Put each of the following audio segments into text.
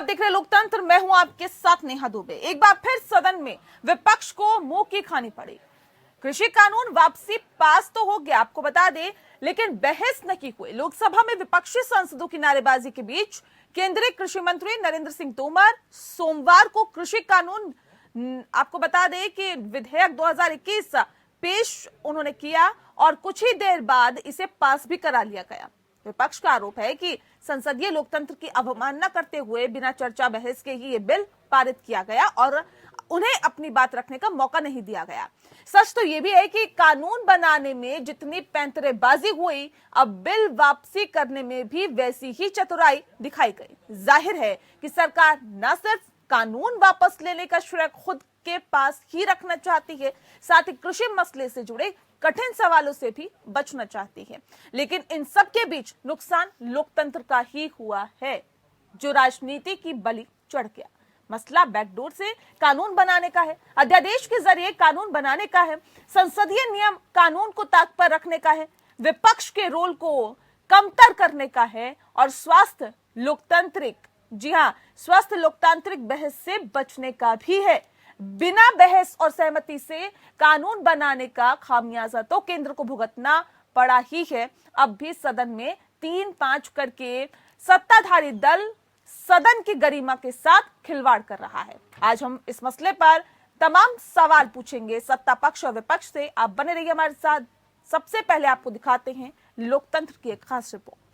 देख रहे लोकतंत्र, मैं हूं आपके साथ नेहा दुबे। एक बार फिर सदन में विपक्ष को मुंह की खानी पड़ी। कृषि कानून वापसी पास तो हो गया, आपको बता दें, लेकिन बहस नहीं हुई। लोकसभा में विपक्षी सांसदों की नारेबाजी के बीच केंद्रीय कृषि मंत्री नरेंद्र सिंह तोमर सोमवार को कृषि कानून, आपको बता दें कि विधेयक 2021 पेश उन्होंने किया और कुछ ही देर बाद इसे पास भी करा लिया गया। विपक्ष का आरोप है कि संसदीय लोकतंत्र की अवमानना करते हुए बिना चर्चा बहस के ही ये बिल पारित किया गया और उन्हें अपनी बात रखने का मौका नहीं दिया गया। सच तो ये भी है कि कानून बनाने में जितनी पैंतरेबाजी हुई, अब बिल वापसी करने में भी वैसी ही चतुराई दिखाई गई। जाहिर है कि सरकार न सिर्फ कानून वापस लेने का श्रेय खुद के पास ही रखना चाहती है, साथ ही कृषि मसले से जुड़े कठिन सवालों से भी बचना चाहती है। लेकिन इन सब के बीच नुकसान लोकतंत्र का ही हुआ है, जो राजनीति की बलि चढ़ गया। मसला बैकडोर से कानून बनाने का है, अध्यादेश के जरिए कानून बनाने का है, संसदीय नियम कानून को ताक पर रखने का है, विपक्ष के रोल को कमतर करने का है और स्वस्थ लोकतांत्रिक, जी हां, स्वस्थ लोकतांत्रिक बहस से बचने का भी है। बिना बहस और सहमति से कानून बनाने का खामियाजा तो केंद्र को भुगतना पड़ा ही है। अब भी सदन में 3-5 करके सत्ताधारी दल सदन की गरिमा के साथ खिलवाड़ कर रहा है। आज हम इस मसले पर तमाम सवाल पूछेंगे सत्ता पक्ष और विपक्ष से। आप बने रहिए हमारे साथ। सबसे पहले आपको दिखाते हैं लोकतंत्र की एक खास रिपोर्ट।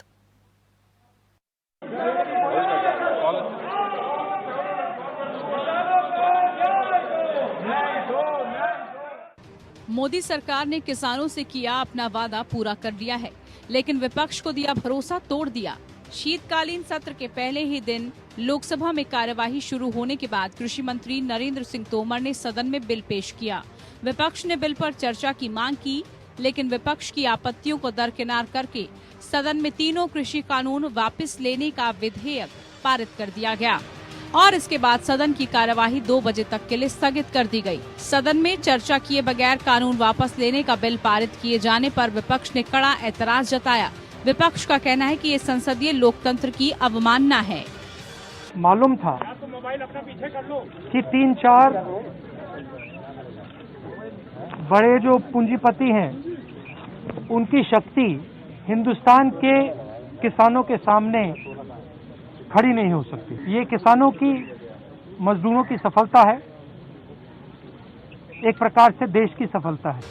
मोदी सरकार ने किसानों से किया अपना वादा पूरा कर लिया है, लेकिन विपक्ष को दिया भरोसा तोड़ दिया। शीतकालीन सत्र के पहले ही दिन लोकसभा में कार्यवाही शुरू होने के बाद कृषि मंत्री नरेंद्र सिंह तोमर ने सदन में बिल पेश किया। विपक्ष ने बिल पर चर्चा की मांग की, लेकिन विपक्ष की आपत्तियों को दरकिनार करके सदन में तीनों कृषि कानून वापस लेने का विधेयक पारित कर दिया गया और इसके बाद सदन की कार्यवाही 2 बजे तक के लिए स्थगित कर दी गई। सदन में चर्चा किए बगैर कानून वापस लेने का बिल पारित किए जाने पर विपक्ष ने कड़ा ऐतराज जताया। विपक्ष का कहना है कि ये संसदीय लोकतंत्र की अवमानना है। मालूम था कि 3-4 बड़े जो पूंजीपति हैं, उनकी शक्ति हिंदुस्तान के किसानों के सामने खड़ी नहीं हो सकती। ये किसानों की, मजदूरों की सफलता है, एक प्रकार से देश की सफलता है।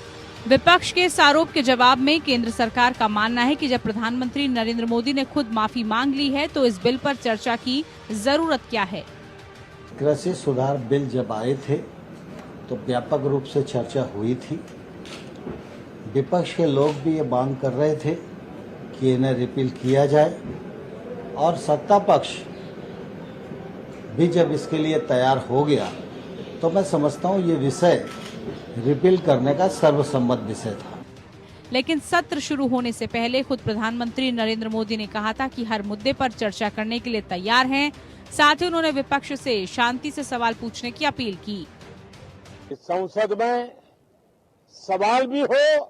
विपक्ष के इस आरोप के जवाब में केंद्र सरकार का मानना है कि जब प्रधानमंत्री नरेंद्र मोदी ने खुद माफी मांग ली है तो इस बिल पर चर्चा की जरूरत क्या है। कृषि सुधार बिल जब आए थे तो व्यापक रूप से चर्चा हुई थी। विपक्ष के लोग भी ये मांग कर रहे थे कि इन्हें रिपील किया जाए और सत्ता पक्ष भी जब इसके लिए तैयार हो गया तो मैं समझता हूँ ये विषय रिपील करने का सर्वसम्मत विषय था। लेकिन सत्र शुरू होने से पहले खुद प्रधानमंत्री नरेंद्र मोदी ने कहा था कि हर मुद्दे पर चर्चा करने के लिए तैयार हैं। साथ ही उन्होंने विपक्ष से शांति से सवाल पूछने की अपील की। संसद में सवाल भी हो,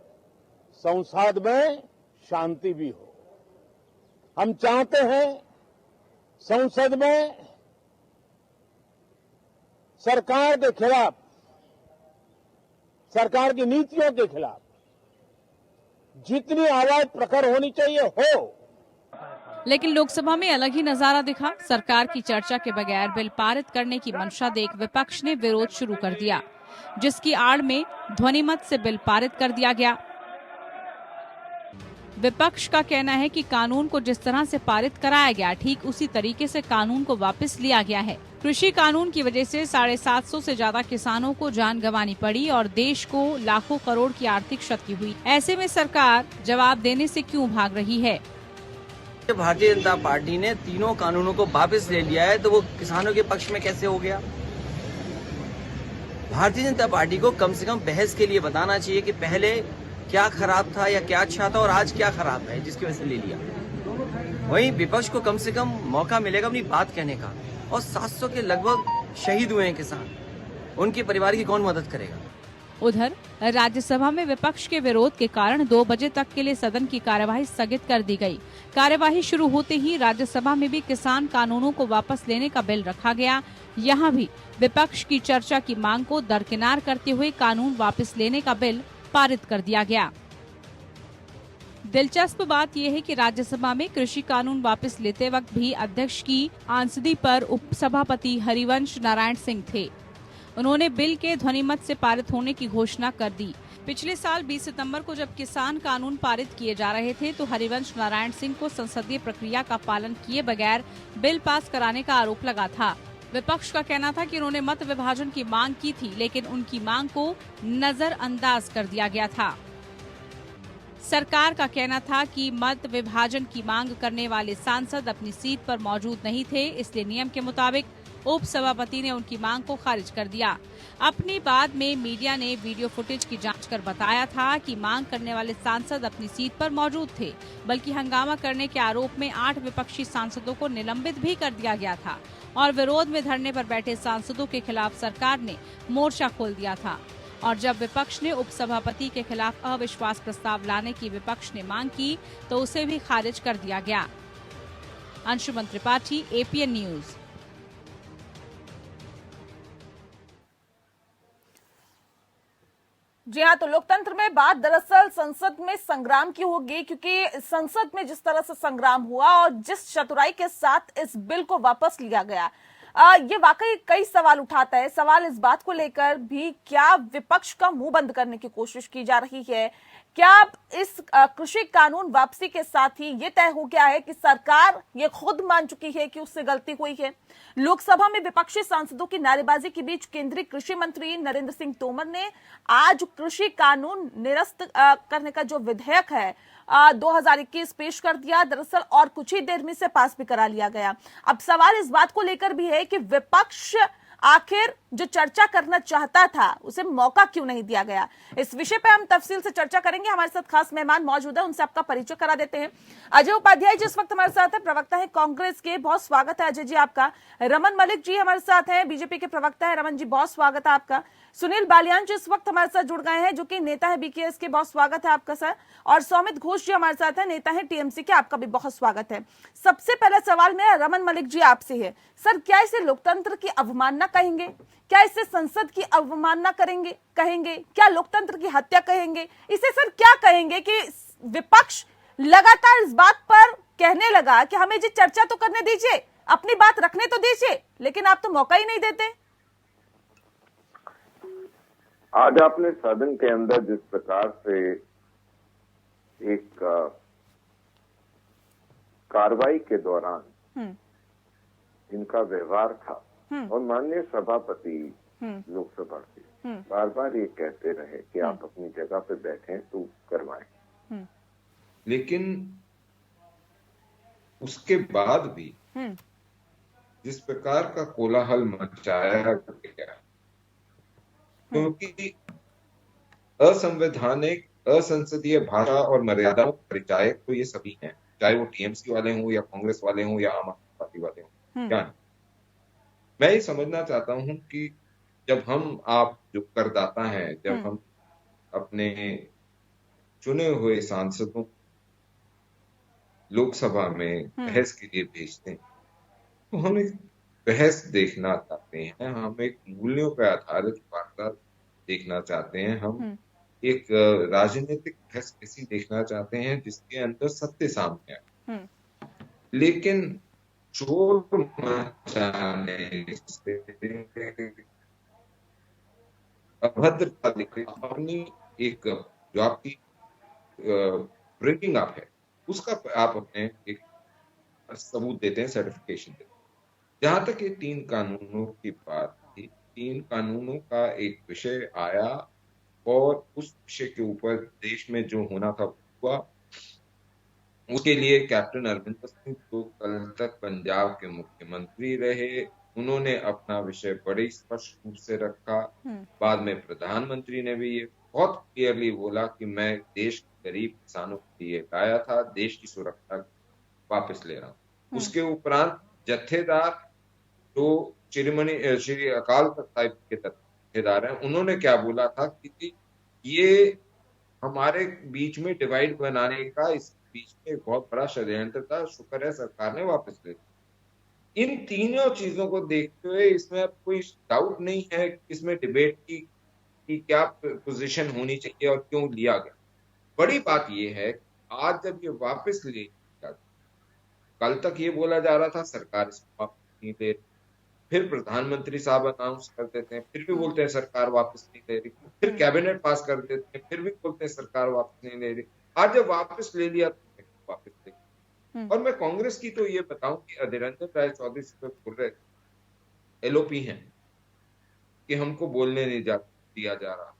संसद में शांति भी हो। हम चाहते हैं संसद में सरकार के खिलाफ, सरकार की नीतियों के खिलाफ जितनी आवाज प्रखर होनी चाहिए हो। लेकिन लोकसभा में अलग ही नजारा दिखा। सरकार की चर्चा के बगैर बिल पारित करने की मंशा देख विपक्ष ने विरोध शुरू कर दिया, जिसकी आड़ में ध्वनिमत से बिल पारित कर दिया गया। विपक्ष का कहना है कि कानून को जिस तरह से पारित कराया गया, ठीक उसी तरीके से कानून को वापस लिया गया है। कृषि कानून की वजह से 750 से ज्यादा किसानों को जान गंवानी पड़ी और देश को लाखों करोड़ की आर्थिक क्षति हुई। ऐसे में सरकार जवाब देने से क्यों भाग रही है? भारतीय जनता पार्टी ने तीनों कानूनों को वापस ले लिया है, तो वो किसानों के पक्ष में कैसे हो गया? भारतीय जनता पार्टी को कम से कम बहस के लिए बताना चाहिए कि पहले क्या खराब था या क्या अच्छा था और आज क्या खराब है जिसकी वजह से ले लिया। वहीं विपक्ष को कम से कम मौका मिलेगा अपनी बात कहने का। और 700 के लगभग शहीद हुए हैं किसान, उनके परिवार की कौन मदद करेगा? उधर राज्यसभा में विपक्ष के विरोध के कारण 2 बजे तक के लिए सदन की कार्यवाही स्थगित कर दी गई। कार्यवाही शुरू होते ही राज्यसभा में भी किसान कानूनों को वापस लेने का बिल रखा गया। यहाँ भी विपक्ष की चर्चा की मांग को दरकिनार करते हुए कानून वापस लेने का बिल पारित कर दिया गया। दिलचस्प बात यह है कि राज्यसभा में कृषि कानून वापस लेते वक्त भी अध्यक्ष की आंसदी पर उपसभापति हरिवंश नारायण सिंह थे। उन्होंने बिल के ध्वनिमत से पारित होने की घोषणा कर दी। पिछले साल 20 सितंबर को जब किसान कानून पारित किए जा रहे थे तो हरिवंश नारायण सिंह को संसदीय प्रक्रिया का पालन किए बगैर बिल पास कराने का आरोप लगा था। विपक्ष का कहना था कि उन्होंने मत विभाजन की मांग की थी, लेकिन उनकी मांग को नजरअंदाज कर दिया गया था। सरकार का कहना था कि मत विभाजन की मांग करने वाले सांसद अपनी सीट पर मौजूद नहीं थे, इसलिए नियम के मुताबिक उप सभापति ने उनकी मांग को खारिज कर दिया। अपनी बाद में मीडिया ने वीडियो फुटेज की जांच कर बताया था कि मांग करने वाले सांसद अपनी सीट पर मौजूद थे, बल्कि हंगामा करने के आरोप में 8 विपक्षी सांसदों को निलंबित भी कर दिया गया था और विरोध में धरने पर बैठे सांसदों के खिलाफ सरकार ने मोर्चा खोल दिया था। और जब विपक्ष ने उपसभापति के खिलाफ अविश्वास प्रस्ताव लाने की विपक्ष ने मांग की तो उसे भी खारिज कर दिया गया। Anshuman Tripathi, APN news. जी हाँ, तो लोकतंत्र में बात दरअसल संसद में संग्राम की होगी, क्योंकि संसद में जिस तरह से संग्राम हुआ और जिस चतुराई के साथ इस बिल को वापस लिया गया, ये वाकई कई सवाल उठाता है। सवाल इस बात को लेकर भी, क्या विपक्ष का मुंह बंद करने की कोशिश की जा रही है? क्या इस कृषि कानून वापसी के साथ ही ये तय हो गया है कि सरकार ये खुद मान चुकी है कि उससे गलती हुई है? लोकसभा में विपक्षी सांसदों की नारेबाजी के बीच केंद्रीय कृषि मंत्री नरेंद्र सिंह तोमर ने आज कृषि कानून निरस्त करने का जो विधेयक है 2021 पेश कर दिया। दरअसल और कुछ ही देर में से पास भी करा लिया गया। अब सवाल इस बात को लेकर भी है कि विपक्ष आखिर जो चर्चा करना चाहता था उसे मौका क्यों नहीं दिया गया। इस विषय पे हम तफसील से चर्चा करेंगे। हमारे साथ खास मेहमान मौजूद है, उनसे आपका परिचय करा देते हैं। अजय उपाध्याय जी इस वक्त हमारे साथ है, प्रवक्ता है कांग्रेस के। बहुत स्वागत है अजय जी आपका। रमन मलिक जी हमारे साथ हैं, बीजेपी के प्रवक्ता है। रमन जी बहुत स्वागत है आपका। सुनील बालियान जी इस वक्त हमारे साथ जुड़ गए हैं, जो कि नेता है BKS के। बहुत स्वागत है आपका सर। और सौमित घोष जी हमारे साथ है, नेता है TMC के। आपका भी बहुत स्वागत है। सबसे पहला सवाल मेरा रमन मलिक जी आपसे है। सर, क्या इसे लोकतंत्र की अवमानना कहेंगे? क्या इसे संसद की अवमानना कहेंगे? क्या लोकतंत्र की हत्या कहेंगे? इसे सर क्या कहेंगे कि विपक्ष लगातार इस बात पर कहने लगा कि हमें जी चर्चा तो करने दीजिए, अपनी बात रखने तो दीजिए, लेकिन आप तो मौका ही नहीं देते। आज आपने सदन के अंदर जिस प्रकार से एक कार्रवाई के दौरान इनका व्यवहार था और माननीय सभापति लोकसभा के बार बार ये कहते रहे कि आप अपनी जगह पे बैठें तो करवाएं, लेकिन उसके बाद भी जिस प्रकार का कोलाहल मचाया गया, क्योंकि असंवैधानिक, असंसदीय भाषा और मर्यादाओं के परिचायक तो ये सभी हैं, चाहे वो TMC वाले हों या कांग्रेस वाले हों या आम आदमी पार्टी वाले हों। क्या नहीं, मैं ये समझना चाहता हूं कि जब हम आप जो करदाता हैं, जब हम अपने चुने हुए सांसदों लोकसभा में बहस के लिए भेजते हैं, तो हम एक बहस देखना चाहते हैं, हम एक मूल्यों पर आधारित वार्ता देखना चाहते हैं, हम एक राजनीतिक बहस ऐसी देखना चाहते हैं जिसके अंदर सत्य सामने आए। लेकिन शोर मचाने से, अभद्रता दिखे, अपनी एक जो आपकी ब्रेकिंग अप है उसका आप अपने एक सबूत देते हैं, सर्टिफिकेशन देते हैं। जहां तक ये 3 कानूनों की बात थी, 3 कानूनों का एक विषय आया और उस विषय के ऊपर देश में जो होना था हुआ। उसके लिए कैप्टन अमरिंदर सिंह जो कल तक पंजाब के मुख्यमंत्री रहे, उन्होंने अपना विषय बड़े स्पष्ट रूप से रखा। बाद में प्रधानमंत्री ने भी ये बहुत क्लियरली बोला कि मैं देश के गरीब किसानों के लिए लाया था, देश की सुरक्षा वापस ले रहा हूँ। उसके उपरांत जत्थेदार जो श्री अकाल तख्त साहिब के जत्थेदार हैं, उन्होंने क्या बोला था कि ये हमारे बीच में डिवाइड बनाने का इस बीच में एक बहुत बड़ा षड्यंत्र था। शुक्र है सरकार ने वापस ले लिया। इन तीनों चीजों को देखते हुए इसमें अब कोई डाउट नहीं है कि इसमें डिबेट की क्या पोजीशन होनी चाहिए और क्यों लिया गया। बड़ी बात यह है आज जब ये वापस ले लिया, कल तक ये बोला जा रहा था सरकार इसको वापस नहीं ले रही, फिर प्रधानमंत्री साहब अनाउंस कर देते हैं, फिर भी बोलते हैं सरकार वापस नहीं ले रही, फिर कैबिनेट पास कर देते हैं, फिर भी बोलते हैं सरकार वापस नहीं ले रही। आज जब वापस ले लिया तो वापस ले लिया। और मैं कांग्रेस की तो ये बताऊं कि अधीर रंजन राय चौधरी से बोल रहे एलओपी हैं कि हमको बोलने नहीं दिया जा रहा।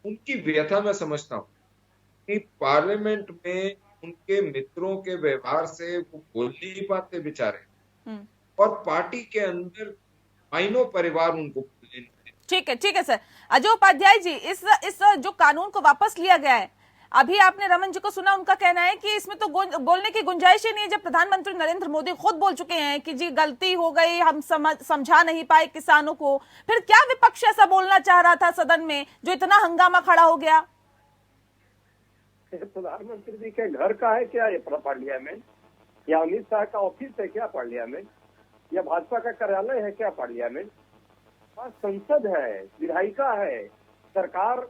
उनकी व्यथा मैं समझता हूं कि पार्लियामेंट में उनके मित्रों के व्यवहार से वो बोल नहीं पाते बेचारे, और पार्टी के अंदर माइनों परिवार उनको बोलने नहीं देते। ठीक है सर। अजय उपाध्याय जी, इस जो कानून को वापस लिया गया है, अभी आपने रमन जी को सुना, उनका कहना है कि इसमें तो बोलने की गुंजाइश ही नहीं है, जब प्रधानमंत्री नरेंद्र मोदी खुद बोल चुके हैं कि जी गलती हो गई, हम समझा नहीं पाए किसानों को। फिर क्या विपक्ष ऐसा बोलना चाह रहा था सदन में जो इतना हंगामा खड़ा हो गया? प्रधानमंत्री जी के घर का है क्या ये पार्लियामेंट, या अमित शाह का ऑफिस है क्या पार्लियामेंट, या भाजपा का कार्यालय है क्या पार्लियामेंट? संसद है, विधायिका है। सरकार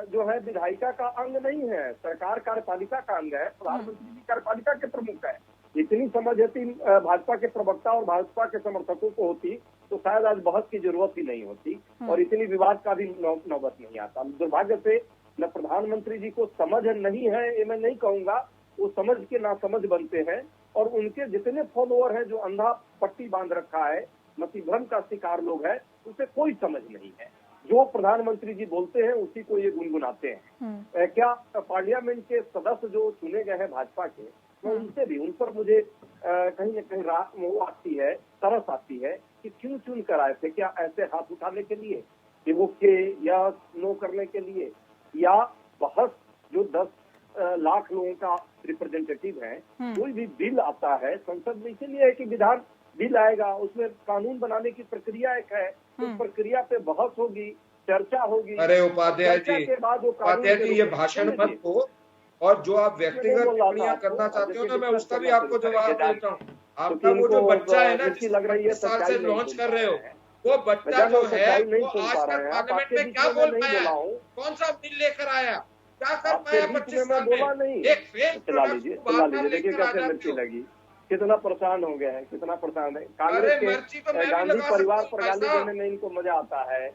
जो है विधायिका का अंग नहीं है, सरकार कार्यपालिका का अंग है। प्रधानमंत्री जी कार्यपालिका के प्रमुख है। इतनी समझ यदि भाजपा के प्रवक्ता और भाजपा के समर्थकों को होती तो शायद आज बहस की जरूरत ही नहीं होती और इतनी विवाद का भी नौबत नहीं आता। दुर्भाग्य से न प्रधानमंत्री जी को समझ नहीं है, ये मैं नहीं कहूंगा, वो समझ के नासमझ बनते हैं, और उनके जितने फॉलोअर हैं जो अंधा पट्टी बांध रखा है, मतिभ्रम का शिकार लोग हैं, उसे कोई समझ नहीं है। जो प्रधानमंत्री जी बोलते हैं उसी को ये गुनगुनाते हैं। क्या पार्लियामेंट के सदस्य जो चुने गए हैं भाजपा के, तो उनसे भी, उन पर मुझे कहीं न कहीं वो आती है, तरस आती है कि क्यों चुन कर आए थे? क्या ऐसे हाथ उठाने के लिए, ओके या नो करने के लिए, या बहस जो 10 लाख लोगों का रिप्रेजेंटेटिव है, कोई भी बिल आता है संसद में इसीलिए है कि विधान बिल आएगा, उसमें कानून बनाने की प्रक्रिया एक है, उस प्रक्रिया पे बहस होगी, चर्चा होगी। अरे उपाध्याय जी, ये भाषण मत हो, और जो आप व्यक्तिगत टिप्पणियां करना चाहते हो ना, मैं उसका भी आपको जवाब देता हूँ। आपका वो जो बच्चा है ना, जिस 25 साल से लॉन्च कर रहे हो, वो बच्चा जो है वो आज तक पार्लियामेंट में क्या बोल पाया, कौन सा बिल लेकर आया, क्या कर पाया 25 साल में? एक फेक प्रोडक्ट लेकर आ जाते हो। कितना परेशान हो गए हैं, कितना परेशान है। कांग्रेस के गांधी परिवार पर गाली देने में इनको मजा आता है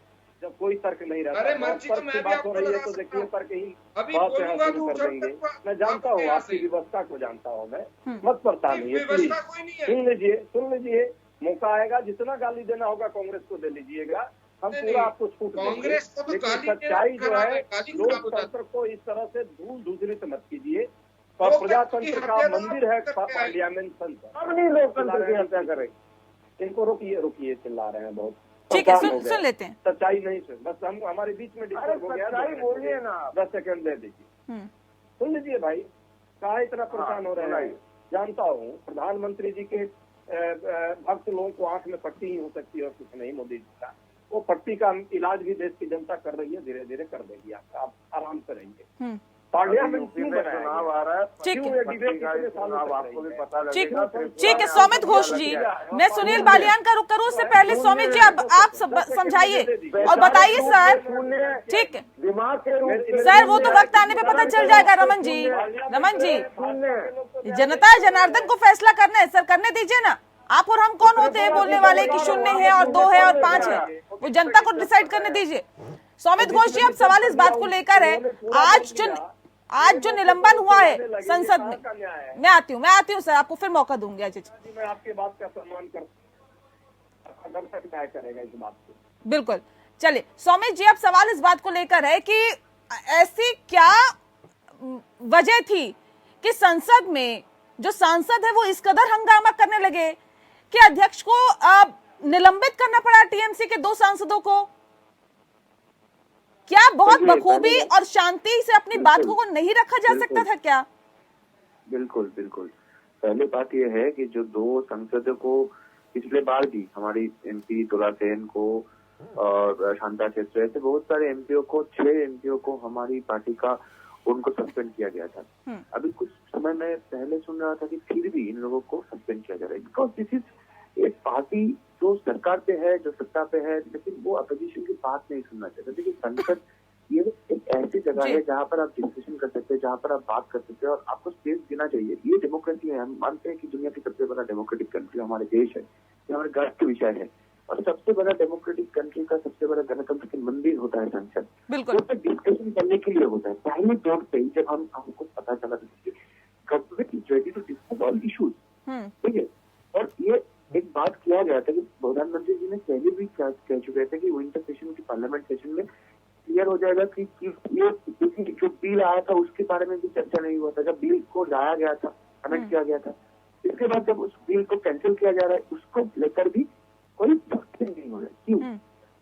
जब कोई तर्क नहीं रहता। अरे मर्जी तो मैं भी आपको रही है तो देखिए तर्क ही बात शुरू कर देंगे। मैं जानता हूँ आपकी व्यवस्था को जानता हूँ मैं, मत परेशान होइए, सुन लीजिए, मौका आएगा, जितना गाली देना होगा कांग्रेस को दे लीजिएगा, हम पूरा आपको छूट देंगे। लेकिन सच्चाई जो है, लोकतंत्र को इस तरह से धूल धूसरित मत कीजिए। और प्रजातंत्र का मंदिर है पार्लियामेंट संसद, अब नहीं लोकतंत्र की हत्या करें। इनको रोकिए, चिल्ला रहे हैं बहुत। ठीक है, सुन लेते हैं। सच्चाई नहीं सुन, बस हम हमारे बीच में डिस्टर्ब हो गया। बोलिए ना, 10 सेकंड दे दीजिए, सुन लीजिए भाई, कहा इतना परेशान हो रहे हैं। जानता हूँ प्रधानमंत्री जी के भक्त लोगों को आंख में पट्टी ही हो सकती है और कुछ नहीं। मोदी जी का वो पट्टी का इलाज भी देश की जनता कर रही है, धीरे धीरे कर देगी। आप आराम से रहेंगे। पार्लियामेंट क्यों चुनाव आ रहा है, आपको भी पता लगेगा। ठीक है सौमित घोष जी, मैं सुनील बालियान का रुख करूं उससे पहले सौमित जी अब आप समझाइए और बताइए सर। ठीक है सर, वो तो वक्त आने पे पता चल जाएगा। रमन जी, जनता जनार्दन को फैसला करना है सर, करने दीजिए ना। आप और हम कौन होते हैं बोलने वाले कि 0 है और 2 है और 5 है? वो जनता को डिसाइड करने दीजिए। सौमित घोष जी, अब सवाल इस बात को लेकर है, आज जो निलंबन हुआ है संसद में, मैं आती हूँ सर, आपको फिर मौका दूंगी। अजय जी, मैं आपके बात का सम्मान करेगा इस बात को। बिल्कुल, चलिए सौमित जी, अब सवाल इस बात को लेकर है कि ऐसी क्या वजह थी कि संसद में जो सांसद है वो इस कदर हंगामा करने लगे कि अध्यक्ष को निलंबित करना पड़ा टीएमसी के 2 सांसदों को? क्या बहुत बखूबी और शांति से अपनी बात को नहीं रखा जा सकता था क्या? बिल्कुल। पहले बात यह है कि जो 2 सांसदों को पिछले बार भी हमारी MP दुला सेन को और शांता क्षेत्र, ऐसे बहुत सारे एमपीओ को, 6 एमपीओ को हमारी पार्टी का उनको सस्पेंड किया गया था। अभी कुछ समय में पहले सुन रहा था कि फिर भी इन लोगों को सस्पेंड किया जा रहा है, बिकॉज दिस इज एक पार्टी जो सरकार पे है, जो सत्ता पे है, लेकिन वो अपोजिशन की बात नहीं सुनना चाहते। देखिए संसद ये एक ऐसी जगह है जहाँ पर आप डिस्कशन कर सकते हैं, जहाँ पर आप बात कर सकते हैं और आपको स्पेस देना चाहिए। ये डेमोक्रेसी है, हम मानते हैं कि दुनिया की सबसे बड़ा डेमोक्रेटिक कंट्री हमारे देश है, ये हमारे गर्व का विषय है। और सबसे बड़ा डेमोक्रेटिक कंट्री का सबसे बड़ा गणतंत्र के मंदिर होता है संसद, बिल्कुल वो डिस्कशन करने के लिए होता है। पहले दौर पे जब हमको पता चला government is ready to discuss all issues, ठीक है, और ये एक बात किया गया था कि प्रधानमंत्री जी ने पहले भी कह चुके थे कि विंटर सेशन की पार्लियामेंट सेशन में क्लियर हो जाएगा कि ये जो बिल आया था उसके बारे में भी चर्चा नहीं हुआ था। जब बिल को लाया गया था, कमेंट किया गया था, इसके बाद जब उस बिल को कैंसिल किया जा रहा है, उसको लेकर भी कोई डिस्कशन नहीं हो रहा है। क्यों?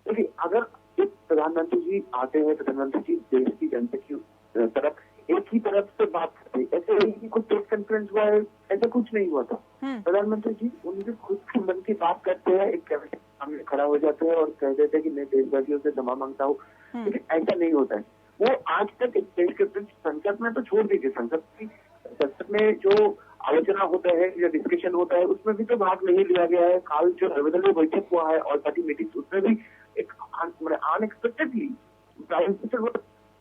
देखिए अगर एक प्रधानमंत्री जी आते हैं, प्रधानमंत्री जी देश की जनता की तरफ एक ही तरफ से बात करते, ऐसे नहीं कि कुछ प्रेस कॉन्फ्रेंस हुआ है, ऐसा कुछ नहीं हुआ था। प्रधानमंत्री जी उनके खुद के मन की बात करते हैं, एक कैबिनेट के सामने खड़ा हो जाते हैं और कह देते हैं कि मैं देशवासियों से क्षमा मांगता हूँ, लेकिन ऐसा नहीं होता है। वो आज तक एक प्रेस कॉन्फ्रेंस संसद में तो छोड़ दीजिए, संसद में जो आलोचना होता है या डिस्कशन होता है उसमें भी तो भाग नहीं लिया गया है। कल जो सर्वदलीय बैठक हुआ है और पार्टी मीटिंग, उसमें भी एक अनएक्सपेक्टेडली प्राइम मिनिस्टर वो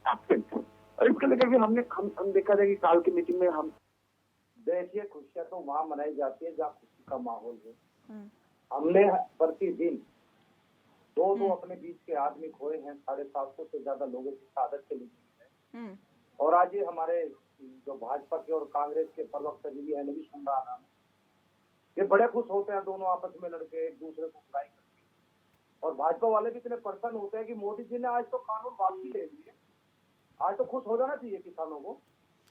एब्सेंट, और इसके लेकर भी हम देखा था कि काल की मीटिंग में हम देखिए खुशियाँ तो वहाँ मनाई जाती है जहाँ खुशी का माहौल है। हमने प्रतिदिन दो अपने बीच के आदमी खोए हैं, 750 से ज्यादा लोगों की शहादत के लिए है। और आज ये हमारे जो भाजपा के और कांग्रेस के प्रवक्ता जी है, नबी सुंदरा नाम, ये बड़े खुश होते हैं दोनों आपस में लड़के एक दूसरे को बुराई करके। और भाजपा वाले भी इतने प्रसन्न होते हैं कि मोदी जी ने आज तो कानून वापसी ले लिए, आज तो खुश हो जाना चाहिए किसानों को।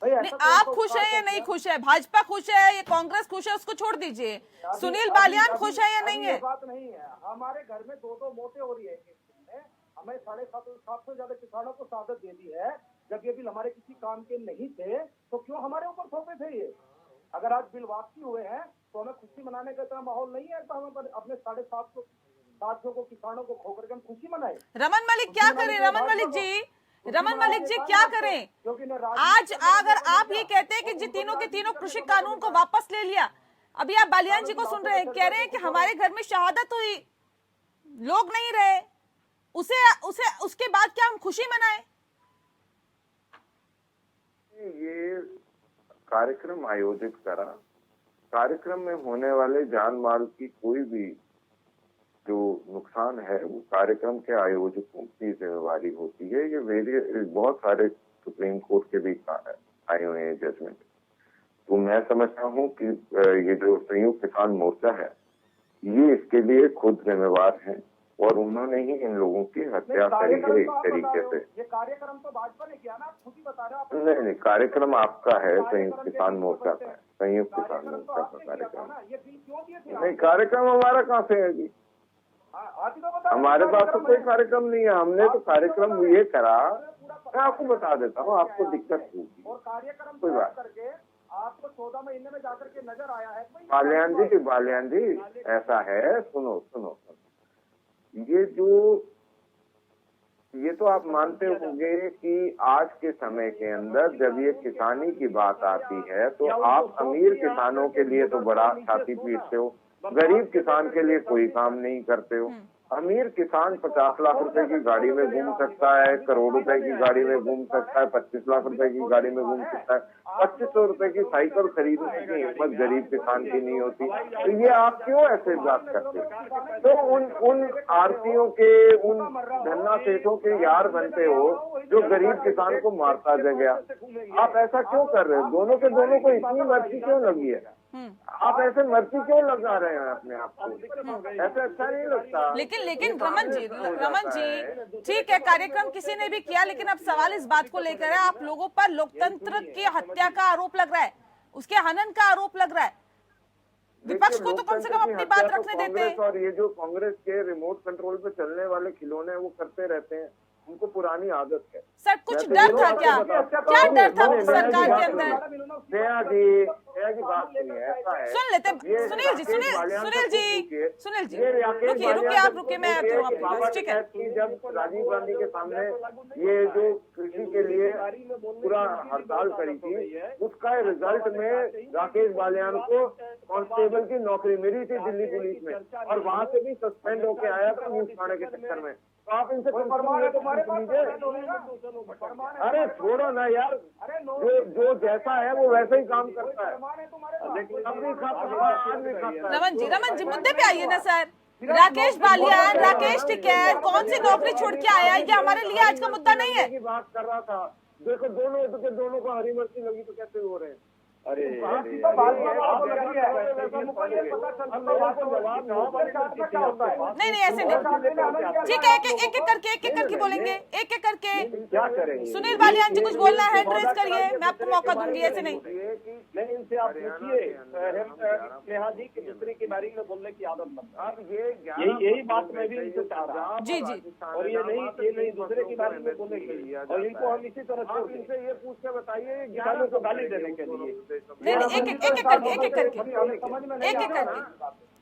आप खुश हैं या नहीं खुश है? भाजपा खुश है या कांग्रेस खुश है? उसको छोड़ दीजिए। सुनील बालियान खुश है या नहीं है? बात नहीं है। हमारे घर में 2 मौतें हो रही है, हमें 750 से ज्यादा किसानों को शहादत दे दी है। जब ये बिल हमारे किसी काम के नहीं थे तो क्यों हमारे ऊपर थोपे थे ये? अगर आज बिल वापसी हुए हैं तो हमें खुशी मनाने का इतना माहौल नहीं है, तो हम अपने 750 को किसानों को खोकर के हम खुशी मनाए। रमन मलिक क्या करें? रमन मलिक जी क्या करें? आज अगर आप ये कहते हैं कि जी तीनों के तीनों कृषि कानून को वापस ले लिया, अभी आप बालियान जी को सुन रहे हैं, कह रहे हैं कि हमारे घर में शहादत हुई, लोग नहीं रहे, उसके बाद क्या हम खुशी मनाएं? ये कार्यक्रम आयोजित करा, कार्यक्रम में होने वाले जान माल की कोई भी जो नुकसान है वो कार्यक्रम के आयोजकों की जिम्मेवारी होती है। ये बहुत सारे सुप्रीम कोर्ट के भी आए हुए हैं जजमेंट। तो मैं समझता हूँ कि ये जो संयुक्त किसान मोर्चा है ये इसके लिए खुद जिम्मेवार है और उन्होंने ही इन लोगों की हत्या करी है इस तरीके से। ये कार्यक्रम तो भाजपा ने किया ना, खुद ही बता रहे हैं। नहीं, कार्यक्रम आपका है, संयुक्त किसान मोर्चा का है, संयुक्त किसान मोर्चा का कार्यक्रम। नहीं, कार्यक्रम हमारा कहाँ से है जी? हमारे पास तो कोई कार्यक्रम नहीं है। हमने तो कार्यक्रम ये करा, मैं आपको बता देता हूँ, आपको दिक्कत होगी, कोई बात करके आपको 14 महीने में जाकर के नजर आया है। बालियान जी ऐसा है, सुनो, ये तो आप मानते होंगे कि आज के समय के अंदर जब ये किसानी की बात आती है तो आप अमीर किसानों के लिए तो बड़ा छाती पीटते हो, गरीब किसान के लिए कोई काम नहीं करते हो। अमीर किसान 50 लाख रुपए की गाड़ी में घूम सकता है, करोड़ रुपए की गाड़ी में घूम सकता है, 25 लाख रुपए की गाड़ी में घूम सकता है, 2500 रुपए की साइकिल खरीदने की हिम्मत गरीब किसान की नहीं होती। तो ये आप क्यों ऐसे बात करते हो? तो उन आरतीयों के, उन धन्ना सेठों के यार बनते हो जो गरीब किसान को मारता गया। आप ऐसा क्यों कर रहे हो? दोनों के दोनों को इतनी मर्जी क्यों लगी है? आप ऐसे मर्जी क्यों लगा रहे हैं अपने आप को? ऐसा अच्छा नहीं लगता। लेकिन रमन जी ठीक है, कार्यक्रम किसी ने भी किया, लेकिन अब सवाल इस बात को लेकर है, आप लोगों पर लोकतंत्र की हत्या का आरोप लग रहा है, उसके हनन का आरोप लग रहा है। विपक्ष को तो कम से कम अपनी बात रखने देते हैं। और ये जो कांग्रेस के रिमोट कंट्रोल पे चलने वाले खिलौने वो करते रहते हैं, उनको पुरानी आदत है। सर कुछ डर था क्या डर था सरकार के अंदर? दया की बात नहीं है, ऐसा है। सुन लेते सुनील जी रुकिए आप रुकिए, मैं आती हूँ आपके पास, ठीक है? जब राजीव गांधी के सामने ये जो कृषि के लिए पूरा हड़ताल करी थी, उसका रिजल्ट में राकेश बालियान को कांस्टेबल की नौकरी मिली थी दिल्ली पुलिस में, और वहां से भी सस्पेंड होके आया था न्यूज थाने के चक्कर में। तो आप इनसे अरे छोड़ो ना यार, जो जैसा है वो वैसे ही काम करता है, लेकिन अब भी खाता है। रमन जी मुद्दे पे आइए ना सर। राकेश बालियान, राकेश टिकैत कौन सी नौकरी छोड़ के आया, ये हमारे लिए आज का मुद्दा नहीं है। की बात कर रहा था, देखो दोनों को हरी मिर्ची लगी तो कैसे हो रहे हैं। अरे नहीं ऐसे नहीं, ठीक है एक एक करके बोलेंगे, एक एक करके। क्या करेंगे? सुनील बालियान जी कुछ बोलना है, एड्रेस करिए, मैं आपको मौका दूंगी, ऐसे नहीं। नहीं, इनसे आप पूछिए नेहा जी की दूसरे के बारे में बोलने की आदत मत। अब यही बात मैं भी इनसे चाह रहा हूँ। जी और ये नहीं दूसरे के बारे में बोलेंगे, और इनको हम इसी तरह इनसे ये पूछ के बताइए किसानों को गाली देने के लिए। नहीं एक एक करके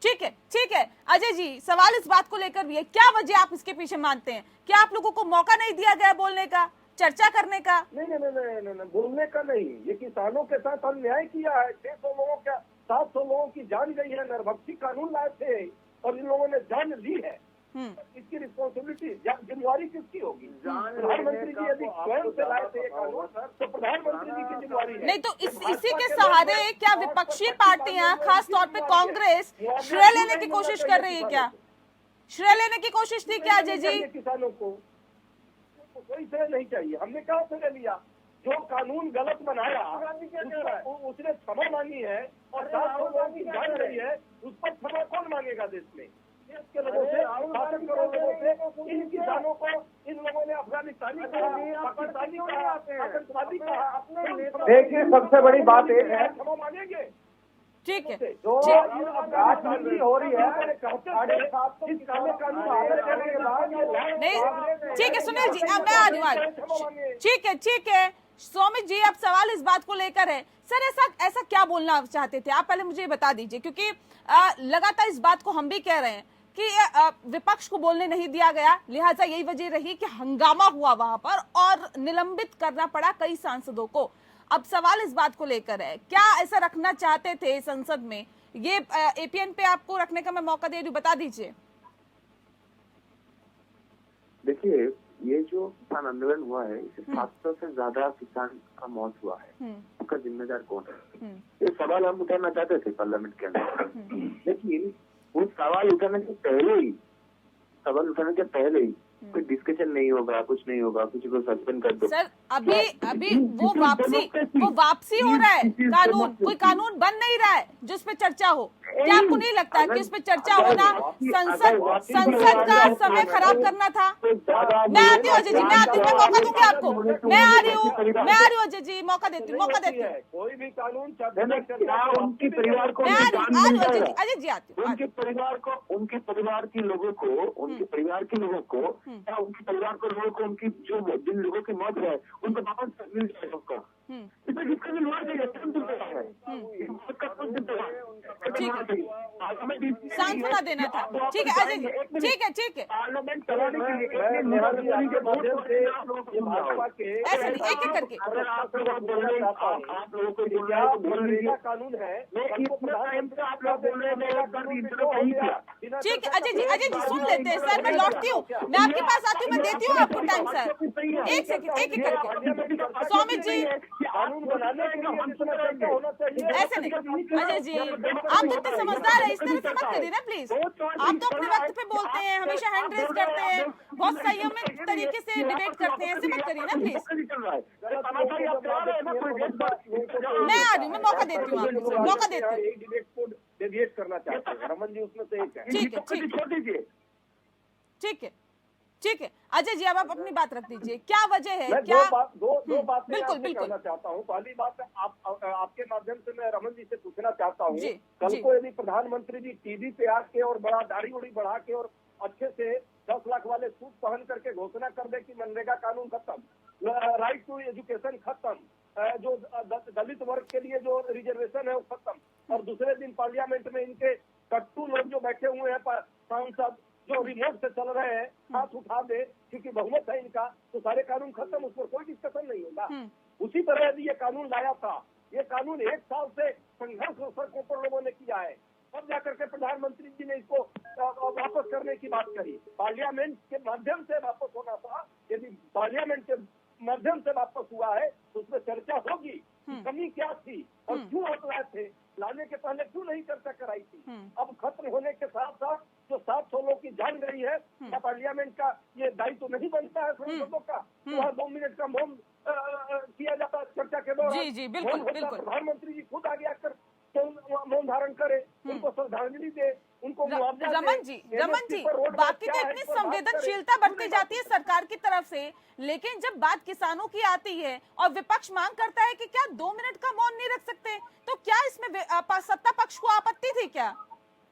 ठीक है। अजय जी सवाल इस बात को लेकर भी है, क्या वजह आप इसके पीछे मानते हैं? क्या आप लोगों को मौका नहीं दिया गया बोलने का, चर्चा करने का? नहीं, बोलने का नहीं, ये किसानों के साथ अन्याय किया है। 600 लोगों का 700 लोगों की जान गई है, नरभक्षी कानून लाए थे और इन लोगों ने जान ली है। इसकी रिस्पॉन्सिबिलिटी जिम्मेवारी किसकी होगी? प्रधानमंत्री जी यदि स्वयं से लाए थे कानून तो प्रधानमंत्री जी की जिम्मेवारी है। नहीं तो इसी के सहारे क्या विपक्षी पार्टियां, खास तौर पे कांग्रेस, श्रेय लेने की कोशिश कर रही है? क्या श्रेय लेने की कोशिश थी क्या अजय जी? किसानों को कोई श्रेय नहीं चाहिए। हमने क्या श्रेय लिया? जो कानून गलत बनाया उसने क्षमा मांगी है, और 700 लोगों की जान रही है, उस पर क्षमा कौन मांगेगा देश में? के लोगों से, 62 करोड़ लोगों से, इन किसानों को इन लोगों ने अफगानिस्तानी पाकिस्तानी आतंकवादी कहा। देखिए सबसे बड़ी बात एक है, क्षमा मांगेंगे, ठीक है, जो राजनीति हो रही है 750 कानून करने के बाद नहीं ठीक है सुनील जी, अब मैं आ रही हूँ। ठीक है स्वामी जी, अब सवाल इस बात को लेकर है सर, ऐसा क्या बोलना चाहते थे आप? पहले मुझे ये बता दीजिए, क्योंकि लगातार इस बात को हम भी कह रहे हैं कि विपक्ष को बोलने नहीं दिया गया, लिहाजा यही वजह रही कि हंगामा हुआ वहां पर और निलंबित करना पड़ा कई सांसदों को। अब सवाल इस बात को लेकर है, क्या ऐसा रखना चाहते थे संसद में? ये एपीएन पे आपको रखने का मैं मौका दे रही हूँ, बता दीजिए। देखिए, ये जो किसान आंदोलन हुआ है, इससे 700 से ज्यादा किसान का मौत हुआ है, उसका जिम्मेदार कौन है? ये सवाल हम उठाना चाहते थे पार्लियामेंट के अंदर, लेकिन वो सवाल उठाने से पहले ही कोई डिस्कशन नहीं होगा, कुछ नहीं होगा, कुछ को सस्पेंड कर दो। सर अभी वो वापसी हो रहा है, कोई कानून बन नहीं रहा है जिस पे चर्चा हो। क्या आपको नहीं लगता है कि इस पे चर्चा होना संसद का समय खराब करना था? मैं आती हूँ अजय जी, मैं मौका दूंगी आपको, मैं आ रही हूँ अजय जी, मौका देती हूँ। कोई भी कानून उनके परिवार को, अजय जी आती हूँ। उनके परिवार के लोगों को या उनके परिवार को लोगों को, उनकी जो जिन लोगों की मौत है उनको वापस मिल जाएगा उसका। इसमें जिसका भी लॉस सांत्वना देना था। ठीक है अजय जी, ठीक है पार्लियामेंट चलाने के लिए ऐसे नहीं, एक करके आप लोगों को बोल रही है कानून है, आप लोग बोल रहे हैं। ठीक है अजय जी सुन लेते हैं सर, मैं लौटती हूँ, मैं आपके पास आती हूँ, मैं देती हूँ आपको टाइम सर। एक सेकंड, एक करके स्वामी जी, ऐसे नहीं अजय जी, आप तो इतने समझदार है, इस तरह से मत करिए ना प्लीज। आप तो अपने वक्त पे बोलते हैं, हमेशा हैंड रेज करते हैं, बहुत संयमित तरीके से डिबेट करते हैं, ऐसे मत करिए ना प्लीज। मैं आ रही हूँ, मैं मौका देती हूँ आपको, मौका देती हूँ। डेविएट करना चाहते हैं रमन जी, उसमें से एक है। ठीक है अजय जी, अब आप अपनी बात रख दीजिए, क्या वजह है? क्या दो बातें बिल्कुल करना चाहता हूँ। पहली बात आपके माध्यम से मैं रमन जी से पूछना चाहता हूँ, कल जी। को यदि प्रधानमंत्री जी टीवी पे आके और बड़ा दाढ़ी उड़ी बढ़ा के और अच्छे से 10 लाख वाले सूट पहन करके घोषणा कर दे कि मनरेगा कानून खत्म, राइट टू एजुकेशन खत्म, जो दलित वर्ग के लिए जो रिजर्वेशन है वो खत्म, और दूसरे दिन पार्लियामेंट में इनके कट्टू लोग जो बैठे हुए हैं सांसद जो रिमोट से चल रहे हैं हाथ उठा दे क्योंकि बहुमत है इनका, तो सारे कानून खत्म, उस पर कोई डिस्कशन नहीं होगा। उसी तरह यदि ये कानून लाया था, ये कानून 1 साल से संघर्ष सड़कों पर लोगों ने किया है, तब जाकर के प्रधानमंत्री जी ने इसको वापस करने की बात करी। पार्लियामेंट के माध्यम से वापस होना था, यदि पार्लियामेंट के माध्यम से वापस हुआ है तो उसमें चर्चा होगी कमी क्या थी और क्यों हट रहे थे, लाने के पहले क्यों नहीं चर्चा कराई थी। अब खत्म होने के साथ साथ जो 700 लोग की जान गई है, क्या पार्लियामेंट का ये दायित्व नहीं बनता है सांसदों का? वह 2 मिनट का मौन किया जाता है चर्चा के दौरान। जी बिल्कुल बिल्कुल। प्रधानमंत्री जी खुद आगे आकर मौन धारण करे, उनको श्रद्धांजलि दे, उनको मुआवजा दे। रमन जी बाकी तो इतनी संवेदनशीलता बढ़ती जाती है सरकार की तरफ से, लेकिन जब बात किसानों की आती है और विपक्ष मांग करता है कि क्या 2 मिनट का मौन नहीं रख सकते, तो क्या इसमें सत्ता पक्ष को आपत्ति थी? क्या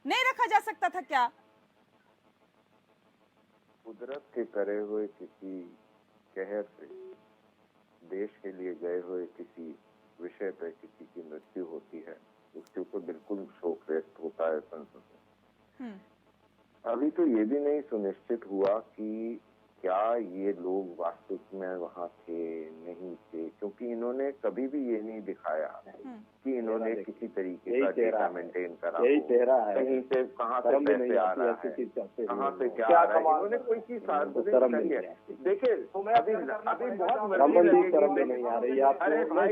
नहीं रखा जा सकता था? क्या कुदरत के करे हुए किसी कहर से देश के लिए गए हुए किसी विषय पर किसी की मृत्यु होती है, उसके ऊपर बिल्कुल शोक व्यक्त होता है संसद में। अभी तो ये भी नहीं सुनिश्चित हुआ कि क्या ये लोग वास्तविक में वहाँ थे नहीं थे, क्योंकि इन्होंने कभी भी ये नहीं दिखाया कि इन्होंने किसी तरीके का डेटा मेंटेन करा, कहीं से कहाँ से पैसे आ रहा है, कहाँ से क्या आ रहा है, इन्होंने कोई चीज सार्वजनिक नहीं है। देखिए अभी बहुत नहीं आ रही है। अरे भाई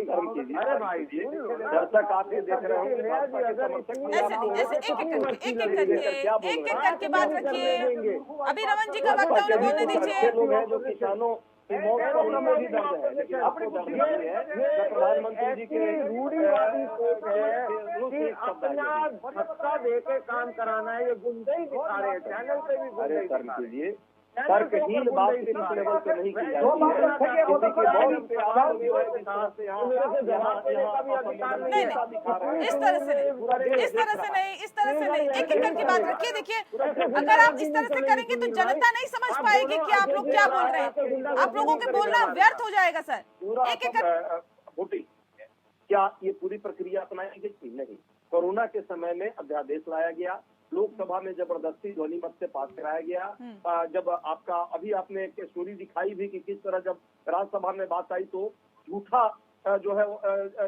चर्चा काफी देख रहे हो, एक एक करके बात रखिए। अभी रमन जी का वक्त है, उन्हें बोलने दीजिए। लोग हैं जो किसानों की मौत करने में भी दर्द है, लेकिन आपको दर्द नहीं है। प्रधानमंत्री जी के रूढ़िवादी सोच है कि अपना धक्का देके काम कराना है, ये गुंडे ही दिखा रहे हैं, चैनल पे भी गुंडे कर्म कीजिए। तर्कहीन बात इस लेवल पे नहीं की जाती है, किसी की मौत पे आवाज भी है इस तरह से नहीं, एक एक करके बात रखिए। देखिए, अगर आप इस तरह से करेंगे तो जनता नहीं समझ पाएगी कि आप लोग क्या बोल रहे हैं, आप लोगों के बोलना व्यर्थ हो जाएगा। सर एक एक वोटिंग क्या ये पूरी प्रक्रिया अपनाई गई थी? नहीं। कोरोना के समय में अध्यादेश लाया गया, लोकसभा में जबरदस्ती ध्वनि मत से पास कराया गया। जब आपका अभी आपने एक स्टोरी दिखाई भी कि किस तरह जब राज्यसभा में बात आई तो झूठा जो है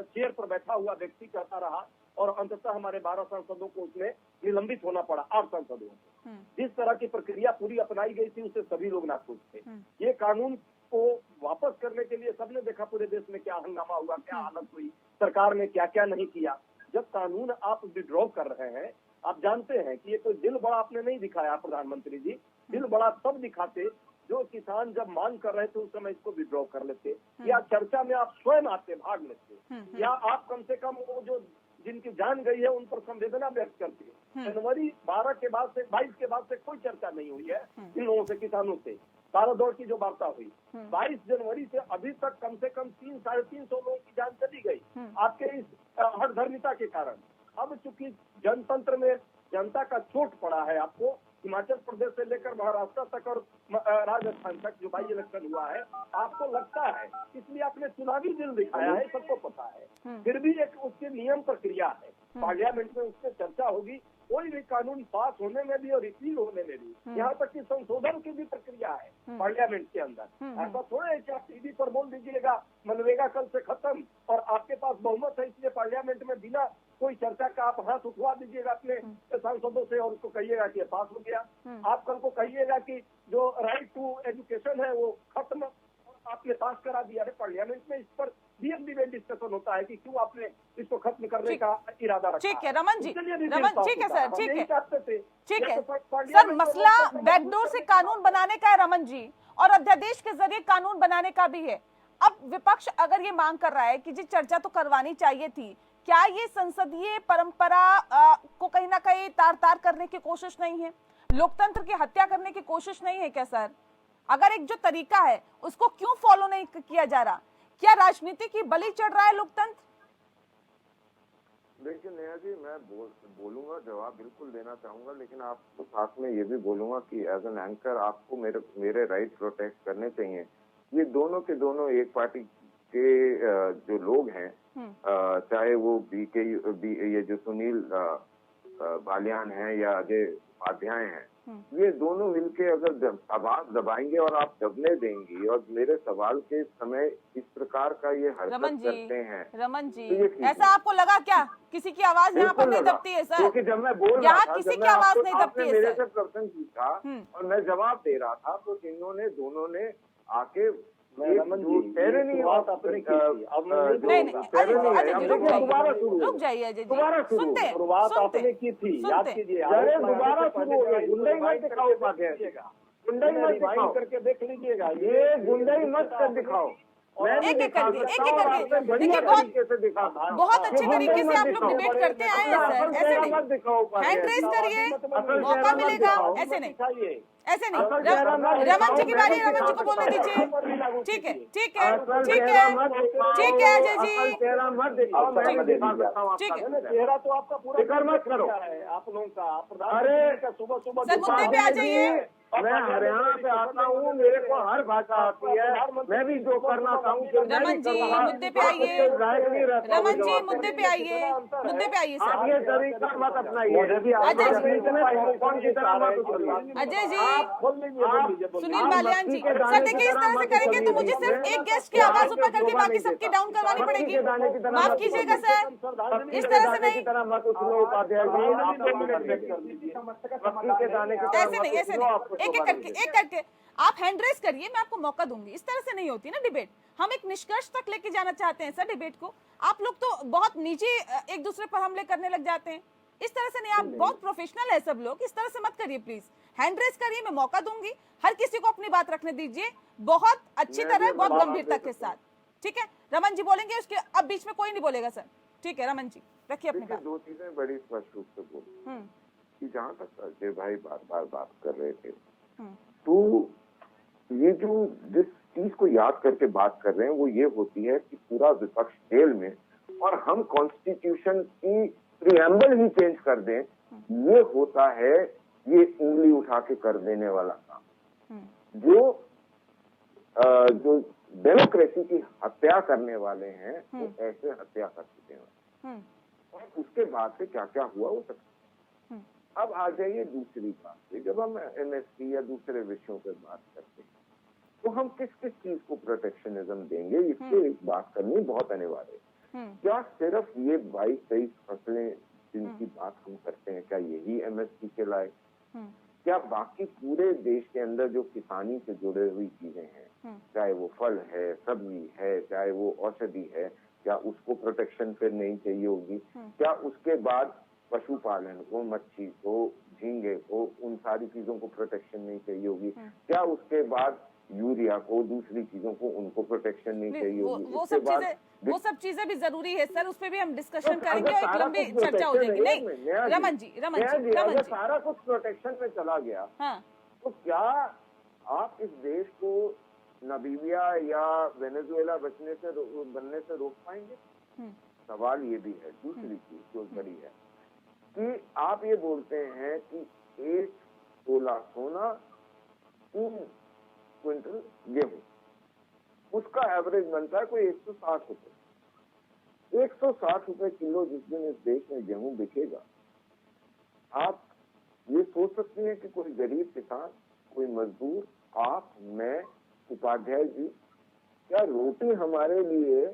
चेयर पर बैठा हुआ व्यक्ति कहता रहा और अंततः हमारे 12 सांसदों को उसमें निलंबित होना पड़ा, 8 सांसदों को। जिस तरह की प्रक्रिया पूरी अपनाई गई थी उससे सभी लोग नाखुश थे। ये कानून को वापस करने के लिए सबने देखा पूरे देश में क्या हंगामा हुआ, क्या हालत हुई, सरकार ने क्या क्या नहीं किया। जब कानून आप विड्रॉ कर रहे हैं, आप जानते हैं कि ये कोई दिल बड़ा आपने नहीं दिखाया प्रधानमंत्री जी, दिल बड़ा तब दिखाते जो किसान जब मांग कर रहे थे उस समय इसको विड्रॉ कर लेते, या चर्चा में आप स्वयं आते, भाग लेते, या आप कम से कम वो जो जिनकी जान गई है उन पर संवेदना व्यक्त करते। जनवरी 12 के बाद से 22 के बाद से कोई चर्चा नहीं हुई है इन लोगों से, किसानों से। तारा दौड़ की जो वार्ता हुई 22 जनवरी से अभी तक कम से कम 300-350 लोगों की जान चली गई आपके इस हठधर्मिता के कारण। अब चूंकि जनतंत्र में जनता का चोट पड़ा है, आपको हिमाचल प्रदेश से लेकर महाराष्ट्र तक और राजस्थान तक जो बाई इलेक्शन हुआ है, आपको लगता है, इसलिए आपने चुनावी दिल दिखाया है, सबको पता है। फिर भी एक उसकी नियम प्रक्रिया है, पार्लियामेंट में उससे चर्चा होगी। कोई भी कानून पास होने में भी और रिपील होने में भी, यहाँ तक कि संशोधन की भी प्रक्रिया है पार्लियामेंट के अंदर। ऐसा थोड़ा है कि आप टीवी पर बोल दीजिएगा मनरेगा कल से खत्म और आपके पास बहुमत है इसलिए पार्लियामेंट में बिना कोई चर्चा का आप हाथ उठवा दीजिएगा अपने सांसदों से और उसको कहिएगा कि पास हो गया। आप कल को कहिएगा कि जो राइट टू एजुकेशन है वो खत्म आपने पास करा दिया है। पार्लियामेंट में इस पर डिबेट डिस्कशन होता है कि क्यों आपने इसको खत्म करने का इरादा रखा। ठीक है रमन जी, ठीक है सर, ठीक है सर। मसला बैकडोर से कानून बनाने का है रमन जी, और अध्यादेश के जरिए कानून बनाने का भी है। अब विपक्ष अगर ये मांग कर रहा है कि जी चर्चा तो करवानी चाहिए थी, क्या ये संसदीय परंपरा को कहीं ना कहीं तार-तार करने की कोशिश नहीं है, लोकतंत्र की हत्या करने की कोशिश नहीं है क्या सर? अगर एक जो तरीका है उसको क्यों फॉलो नहीं किया जा रहा? क्या राजनीति की बलि चढ़ रहा है लोकतंत्र? देखिए नेहा जी, मैं बोलूंगा, जवाब बिल्कुल देना चाहूंगा, लेकिन आपको साथ में ये भी बोलूंगा कि एज एन एंकर आपको मेरे राइट प्रोटेक्ट करने चाहिए। ये दोनों के दोनों एक पार्टी के जो लोग हैं, चाहे वो ये जो सुनील बालियान है या अजय उपाध्याय हैं, ये दोनों मिलके अगर आवाज दबाएंगे और आप दबने देंगी और मेरे सवाल के समय इस प्रकार का ये हरकत करते हैं। रमन जी, तो ऐसा आपको लगा क्या? किसी की आवाज यहाँ पर नहीं दबती है सर, क्योंकि जब मैं बोल रहा यहाँ था, किसी की आवाज नहीं दबती है मेरे सर। से प्रश्न पूछा और मैं जवाब दे रहा था, तो दोनों ने आके शुरुआत आपने की थी, अब रुक जाइए अजय जी, सुनते शुरुआत आपने की थी, याद कीजिए। दोबारा शुरू हो गया, गुंडाई मत दिखाओ, गुंडाई मत दिखाओ करके देख लीजिएगा, ये गुंडाई मत कर दिखाओ। एक एक करके देखिए, बहुत अच्छे तरीके से आप लोग डिबेट करते आए हैं सर, ऐसे नहीं। हैंड रेज करिए, मौका मिलेगा, ऐसे नहीं, ऐसे नहीं। रमन जी की बारी है, रमन जी को बोलने दीजिए। ठीक है, ठीक है, ठीक है, ठीक है अजय जी, ठीक है। चेहरा तो आपका पूरा फिक्र मत करो आप लोगों का। अरे सुबह सुबह सर मुद्दे पे आ जाइए। मैं हरियाणा से आता हूँ, मेरे को हर भाषा आती है, मैं भी जो करना चाहूँ रमन जी मुद्दे पे आइए, रमन जी मुद्दे पे आइए, मुद्दे पे आइए आप सर। ये तरीका मत अपनाइए। अजय जी, सुनील बालियान जी, सर देखिए इस तरह से करेंगे तो मुझे सिर्फ एक गेस्ट की आवाज ऊपर करके बाकी सबकी डाउन करवानी पड़ेगी। माफ कीजिएगा सर, इस तरह से नहीं, ऐसे नहीं, एक एक करके आप हैंड रेस करिए, मैं आपको मौका दूंगी। इस तरह से नहीं होती ना डिबेट, हम एक निष्कर्ष तक लेके जाना चाहते हैं सर डिबेट को। आप लोग तो बहुत निजी एक दूसरे पर हमले करने लग जाते हैं, इस तरह से नहीं। आप बहुत प्रोफेशनल है सब लोग, इस तरह से मत करिए प्लीज। हैंड रेस करिए, मैं मौका दूंगी, हर किसी को अपनी बात रखने दीजिए, बहुत अच्छी तरह, बहुत गंभीरता के साथ। ठीक है, रमन जी बोलेंगे, उसके अब बीच में कोई नहीं बोलेगा सर। ठीक है रमन जी, रखिए अपनी बात। दो चीजें बड़ी स्पष्ट रूप से बोली कि जहाँ तक अजय भाई बार बात कर रहे थे, तो ये जो जिस चीज को याद करके बात कर रहे हैं वो ये होती है कि पूरा विपक्ष जेल में और हम कॉन्स्टिट्यूशन की प्रीएम्बल ही चेंज कर दें, ये होता है ये उंगली उठा के कर देने वाला काम। जो डेमोक्रेसी की हत्या करने वाले हैं वो ऐसे हत्या कर चुके हैं, और उसके बाद से क्या क्या हुआ वो सब। अब आ जाइए दूसरी बात पे, जब हम एमएसपी या दूसरे विषयों पे बात करते हैं तो हम किस किस चीज को प्रोटेक्शनिज्म देंगे, इससे बात करनी बहुत अनिवार्य है। क्या सिर्फ ये 22-23 फसलें जिनकी बात हम करते हैं, क्या यही एमएसपी के लायक? क्या बाकी पूरे देश के अंदर जो किसानी से जुड़े हुई चीजें हैं, चाहे वो फल है, सब्जी है, चाहे वो औषधि है, क्या उसको प्रोटेक्शन फिर नहीं चाहिए होगी? क्या उसके बाद पशुपालन को, मच्छी को, झींगे को, उन सारी चीजों को प्रोटेक्शन नहीं चाहिए होगी? क्या उसके बाद यूरिया को, दूसरी चीजों को, उनको प्रोटेक्शन नहीं चाहिए होगी? वो सब चीजें भी जरूरी है सर, उस पर भी हम डिस्कशन करेंगे और एक लंबी चर्चा हो जाएगी। नहीं रमन जी, सारा कुछ प्रोटेक्शन में चला गया, तो क्या आप इस देश को नामीबिया या वेनेजुएला बनने से रोक पाएंगे? सवाल ये भी है। दूसरी चीज जो बड़ी है कि आप ये बोलते हैं कि एक तोला सोना, 3 क्विंटल गेहूं, उसका एवरेज बनता है कोई 160 रुपए। 160 रुपए किलो जिस दिन इस देश में गेहूं बिकेगा, आप ये सोच सकते हैं कि कोई गरीब किसान, कोई मजदूर, आप, मैं, उपाध्याय जी, क्या रोटी हमारे लिए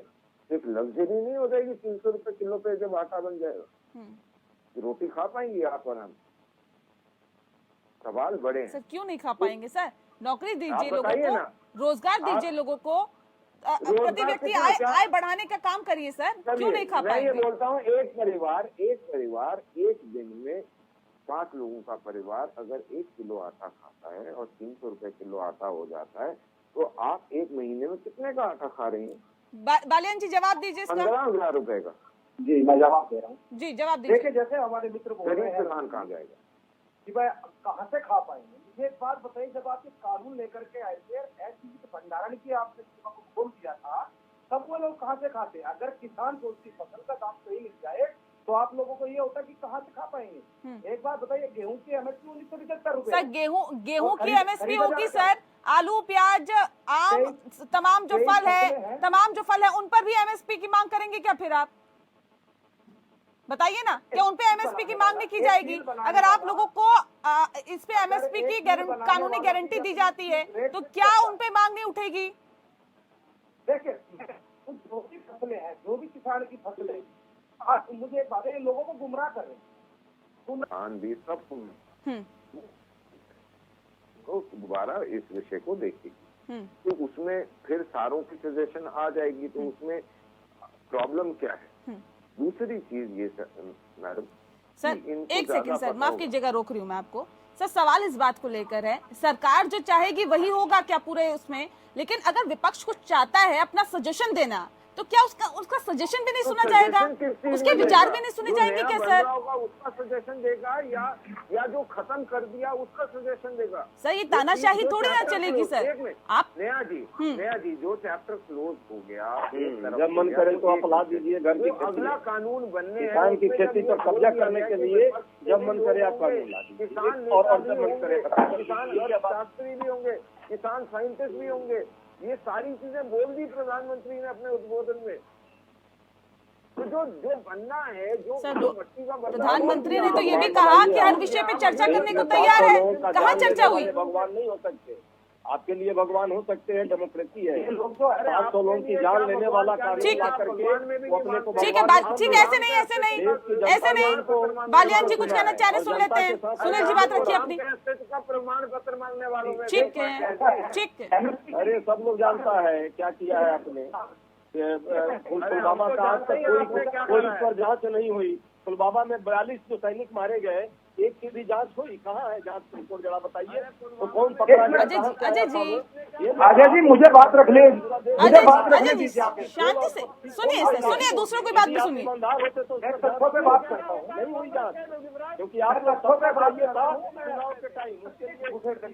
एक लग्जरी नहीं हो जाएगी? 300 रुपए किलो पे जब आटा बन जाएगा, रोटी खा पाएंगे आप और हम? सवाल बड़े हैं सर। क्यों नहीं खा पाएंगे सर? नौकरी दीजिए लोगों को, रोजगार दीजिए लोगों को, प्रति व्यक्ति आय बढ़ाने का काम करिए सर, क्यों नहीं खा पाएंगे? मैं ये बोलता हूँ, एक परिवार एक दिन में 5 लोगों का परिवार अगर 1 किलो आटा खाता है और 300 रुपए किलो आटा हो जाता है, तो आप एक महीने में कितने का आटा खा रही हैं? बालियान जी जवाब दीजिए इसका। 15,000 रुपए का। जी मैं जवाब दे रहा हूँ। जी जवाब दीजिए। देखिए जैसे हमारे मित्र बोल रहे हैं, किसान कहाँ जाएगा कि भाई कहाँ से खा पाएंगे? मुझे एक बात बताइए, जब आप ये कानून लेकर के आए थे, ऐसी भंडारण की आपने खोल दिया था, तब वो लोग कहाँ से खाते? अगर किसान को उसकी फसल का दाम सही मिल जाए तो आप लोगों को ये होता कि कहाँ से खा पाएंगे। एक बात बताइए, गेहूं की एमएसपी 1975 रुपए। सर गेहूं की एमएसपी होगी सर, आलू प्याज आम तमाम जो फल है उन पर भी एमएसपी की मांग करेंगे क्या? फिर आप बताइए ना, क्या उन पे एमएसपी की मांग नहीं की जाएगी? अगर आप लोगों को इस पे एमएसपी की कानूनी गारंटी दी जाती है तो क्या उन पे मांग नहीं उठेगी? देखिए, जो भी फसलें हैं, जो भी किसान की फसलें, आज मुझे एक बात है, लोगों को गुमराह कर रहे हैं। किसान भी सब तो दोबारा इस विषय को देखेगी, तो उसमें फिर सारों की सजेशन आ जाएगी, तो उसमें प्रॉब्लम क्या है? दूसरी चीज ये मैडम सर, एक सेकंड सर, माफ कीजिएगा, रोक रही हूँ मैं आपको। सर, सवाल इस बात को लेकर है, सरकार जो चाहेगी वही होगा क्या पूरे उसमें? लेकिन अगर विपक्ष कुछ चाहता है अपना सजेशन देना, तो क्या उसका सजेशन भी नहीं सुना जाएगा? उसके विचार भी नहीं सुने जाएंगे क्या सर? उसका सजेशन देगा या जो खत्म कर दिया उसका सजेशन देगा? सर, ये तानाशाही थोड़ी ना चलेगी सर। आप नया जी जो चैप्टर क्लोज हो गया, जब मन करे तो आप ला दीजिए घर की अगला कानून बनने किसान की खेती पर कब्जा करने के लिए जब मन करे आप कानून ला दीजिए। किसान और जब मन करे किसान शास्त्री भी होंगे, किसान साइंटिस्ट भी होंगे, ये सारी चीजें बोल दी प्रधानमंत्री ने अपने उद्बोधन में। तो जो बनना है, जो मट्टी का प्रधानमंत्री ने तो ये भी कहा कि हर विषय पे चर्चा करने को तैयार है। कहाँ चर्चा हुई? भगवान नहीं हो सकते, आपके लिए भगवान हो सकते हैं, डेमोक्रेसी है। 500 लोगों की जान लेने वाला ठीक है, ऐसे नहीं बालियान जी कुछ कहना चाह रहे, सुन लेते हैं। सुनील जी बात रखिए अपनी। प्रमाण पत्र मांगने वालों में ठीक है। अरे सब लोग जानता है क्या किया है आपने। पुलवामा का आज तक कोई इस पर जांच नहीं हुई। पुलवामा में 42 जो सैनिक मारे गए, एक की भी जांच हुई? कहाँ है जांच रिपोर्ट, जरा बताइए। तो कौन पकड़ा? अजय जी मुझे बात रख ले, अजय जी शांति से सुनिए, दूसरों की बात भी सुनिए। तथ्यों पे बात करता हूँ, नहीं हुई जांच, क्योंकि आप तथ्यों पे बताइए था चुनाव के टाइम।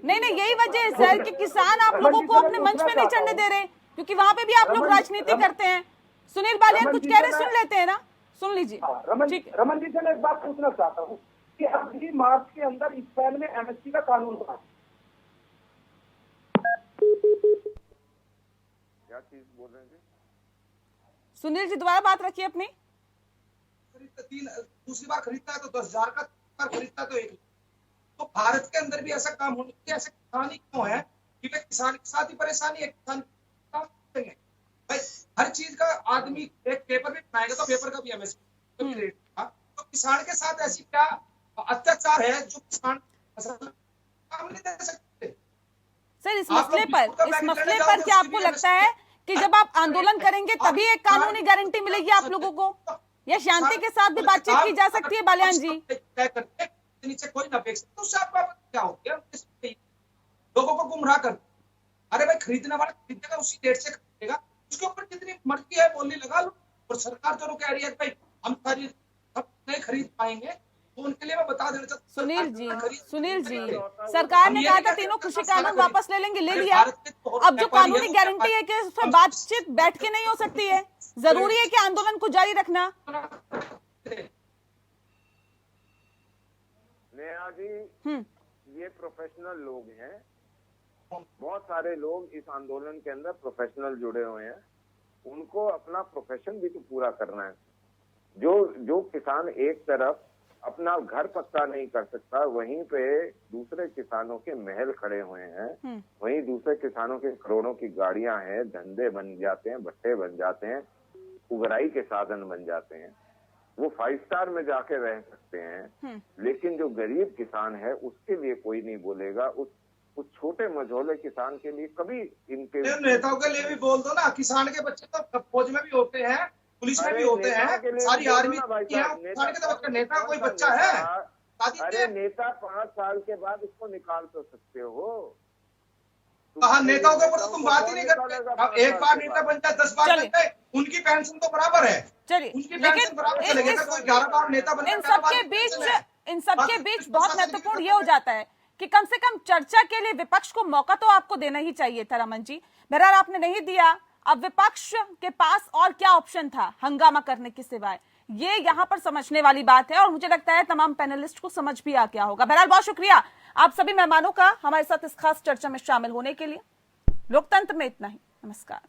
नहीं, यही वजह है सर कि किसान आप लोगों को अपने मंच पे नहीं चढ़ने दे रहे, क्योंकि वहाँ पे भी आप लोग राजनीति करते हैं। सुनील बालियान कुछ कह रहे, सुन लेते हैं ना, सुन लीजिए। रमन जी से मैं एक बात पूछना चाहता हूँ कि अगली मार्च के अंदर इस पैन में एमएसपी का कानून बना। क्या चीज बोल रहे हैं? सुनील जी दोबारा बात रखिए अपनी। दूसरी बार खरीदता है तो 10,000 का, खरीदता है तो 1 लाख। तो भारत के अंदर भी ऐसा काम होने के ऐसे किसान ही क्यों है कि वे किसान के साथ ही परेशानी है? किसान काम करेंगे भाई, हर चीज का आदमी एक पेपर भी बनाएगा तो पेपर का भी एमएसपी रेट था। तो किसान के साथ ऐसी क्या अत्याचार है जो किसान काम नहीं दे सकते? सर, इस मसले पर क्या आपको लगता है कि जब आप आंदोलन करेंगे तभी एक कानूनी गारंटी मिलेगी आप लोगों को, या शांति के साथ भी बातचीत की जा सकती है? बालियान जी नीचे कोई ना बेच सकता, उससे आपका क्या हो गया? लोगों को गुमराह कर, अरे भाई खरीदने वाला खरीदेगा, उसी डेट से खरीदेगा, उसके ऊपर जितनी मर्जी है बोली लगा लो। और सरकार जो कह रही है भाई हम नहीं खरीद पाएंगे, तो उनके लिए मैं बता देना चाहता हूं। सुनील जी सरकार ने कहा था तीनों कृषि कानून वापस ले लेंगे, ले लिया। अब जो कानूनी गारंटी है कि उसमें बातचीत बैठ के नहीं हो सकती है, जरूरी है कि आंदोलन को जारी रखना। नेहा जी, ये प्रोफेशनल लोग हैं, बहुत सारे लोग इस आंदोलन के अंदर प्रोफेशनल जुड़े हुए हैं, उनको अपना प्रोफेशन भी तो पूरा करना है। जो किसान एक तरफ अपना घर पक्का नहीं कर सकता, वहीं पे दूसरे किसानों के महल खड़े हुए हैं, वहीं दूसरे किसानों के करोड़ों की गाड़ियां हैं, धंधे बन जाते हैं, भट्टे बन जाते हैं, उगराई के साधन बन जाते हैं, वो 5 स्टार में जाके रह सकते हैं। लेकिन जो गरीब किसान है उसके लिए कोई नहीं बोलेगा, उस छोटे मझोले किसान के लिए कभी इनके नेताओं के लिए भी बोल दो ना। किसान के बच्चे तो फौज में भी होते हैं, पुलिस में भी होते हैं, सारी आर्मी के नेता कोई बच्चा है? अरे नेता 5 साल के बाद उसको निकाल तो सकते हो। कहा नेताओं के ऊपर तो तुम बात ही नहीं करते। एक बार नेता बन जाए, 10 बार बन जाए, उनकी पेंशन तो बराबर है। चलिए, उनकी पेंशन बराबर चलेगी। कोई 11 बार नेता बने, इन सबके बीच बहुत महत्वपूर्ण ये हो जाता है कि कम से कम चर्चा के लिए विपक्ष को मौका तो आपको देना ही चाहिए था रमन जी। बहरहाल आपने नहीं दिया। अब विपक्ष के पास और क्या ऑप्शन था हंगामा करने के सिवाय? ये यहाँ पर समझने वाली बात है और मुझे लगता है तमाम पैनलिस्ट को समझ भी आ गया होगा। बहरहाल बहुत शुक्रिया आप सभी मेहमानों का हमारे साथ इस खास चर्चा में शामिल होने के लिए। लोकतंत्र में इतना ही। नमस्कार।